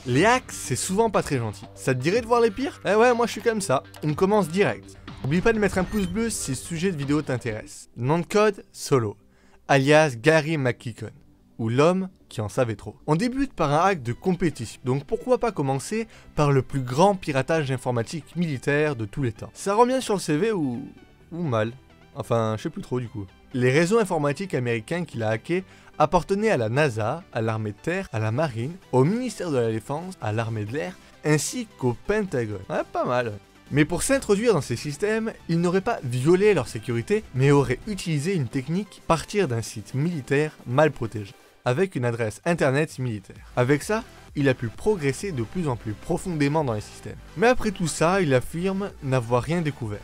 Les hacks, c'est souvent pas très gentil. Ça te dirait de voir les pires? Eh ouais, moi je suis comme ça. On commence direct. N'oublie pas de mettre un pouce bleu si ce sujet de vidéo t'intéresse. Nom de code, Solo, alias Gary McKeegan, ou l'homme qui en savait trop. On débute par un hack de compétition, donc pourquoi pas commencer par le plus grand piratage informatique militaire de tous les temps. Ça revient sur le CV ou mal. Enfin, je sais plus trop du coup. Les réseaux informatiques américains qu'il a hackés appartenaient à la NASA, à l'armée de terre, à la marine, au ministère de la Défense, à l'armée de l'air, ainsi qu'au Pentagone. Ouais, pas mal. Mais pour s'introduire dans ces systèmes, il n'aurait pas violé leur sécurité, mais aurait utilisé une technique partir d'un site militaire mal protégé, avec une adresse internet militaire. Avec ça, il a pu progresser de plus en plus profondément dans les systèmes. Mais après tout ça, il affirme n'avoir rien découvert.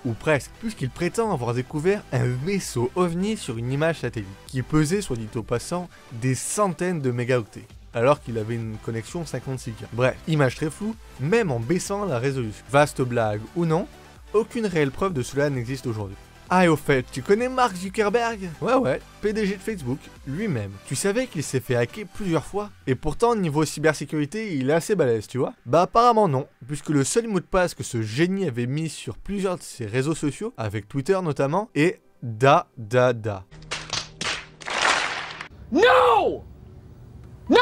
Ou presque, puisqu'il prétend avoir découvert un vaisseau OVNI sur une image satellite, qui pesait, soit dit au passant, des centaines de mégaoctets, alors qu'il avait une connexion 56K. Bref, image très floue, même en baissant la résolution. Vaste blague ou non, aucune réelle preuve de cela n'existe aujourd'hui. Ah et au fait, tu connais Mark Zuckerberg? Ouais, PDG de Facebook, lui-même. Tu savais qu'il s'est fait hacker plusieurs fois? Et pourtant, niveau cybersécurité, il est assez balèze, tu vois? Bah apparemment non, puisque le seul mot de passe que ce génie avait mis sur plusieurs de ses réseaux sociaux, avec Twitter notamment, est da. No! No!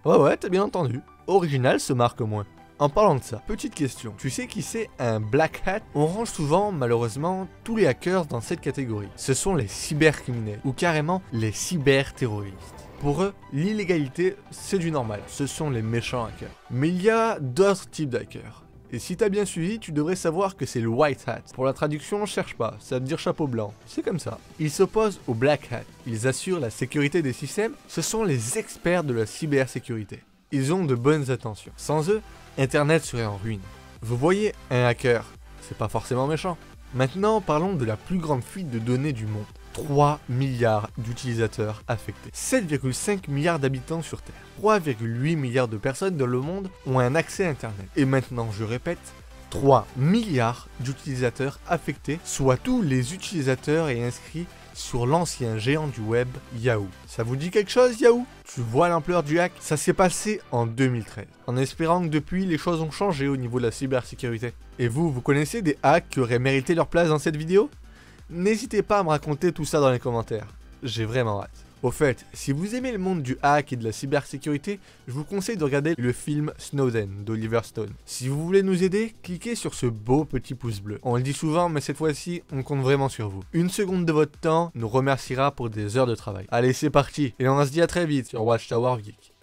Ouais, t'as bien entendu. Original se marque moins. En parlant de ça, petite question. Tu sais qui c'est un black hat? On range souvent, malheureusement, tous les hackers dans cette catégorie. Ce sont les cybercriminels, ou carrément les cyberterroristes. Pour eux, l'illégalité, c'est du normal. Ce sont les méchants hackers. Mais il y a d'autres types d'hackers. Et si t'as bien suivi, tu devrais savoir que c'est le white hat. Pour la traduction, cherche pas, ça veut dire chapeau blanc. C'est comme ça. Ils s'opposent au black hat. Ils assurent la sécurité des systèmes. Ce sont les experts de la cybersécurité. Ils ont de bonnes intentions. Sans eux, Internet serait en ruine. Vous voyez, un hacker, c'est pas forcément méchant. Maintenant, parlons de la plus grande fuite de données du monde. 3 milliards d'utilisateurs affectés. 7,5 milliards d'habitants sur Terre. 3,8 milliards de personnes dans le monde ont un accès à Internet. Et maintenant, je répète, 3 milliards d'utilisateurs affectés, soit tous les utilisateurs et inscrits sur l'ancien géant du web, Yahoo. Ça vous dit quelque chose, Yahoo? Tu vois l'ampleur du hack? Ça s'est passé en 2013, en espérant que depuis, les choses ont changé au niveau de la cybersécurité. Et vous connaissez des hacks qui auraient mérité leur place dans cette vidéo? N'hésitez pas à me raconter tout ça dans les commentaires, j'ai vraiment hâte. Au fait, si vous aimez le monde du hack et de la cybersécurité, je vous conseille de regarder le film Snowden d'Oliver Stone. Si vous voulez nous aider, cliquez sur ce beau petit pouce bleu. On le dit souvent, mais cette fois-ci, on compte vraiment sur vous. Une seconde de votre temps nous remerciera pour des heures de travail. Allez, c'est parti, et on se dit à très vite sur Watchtower Geek.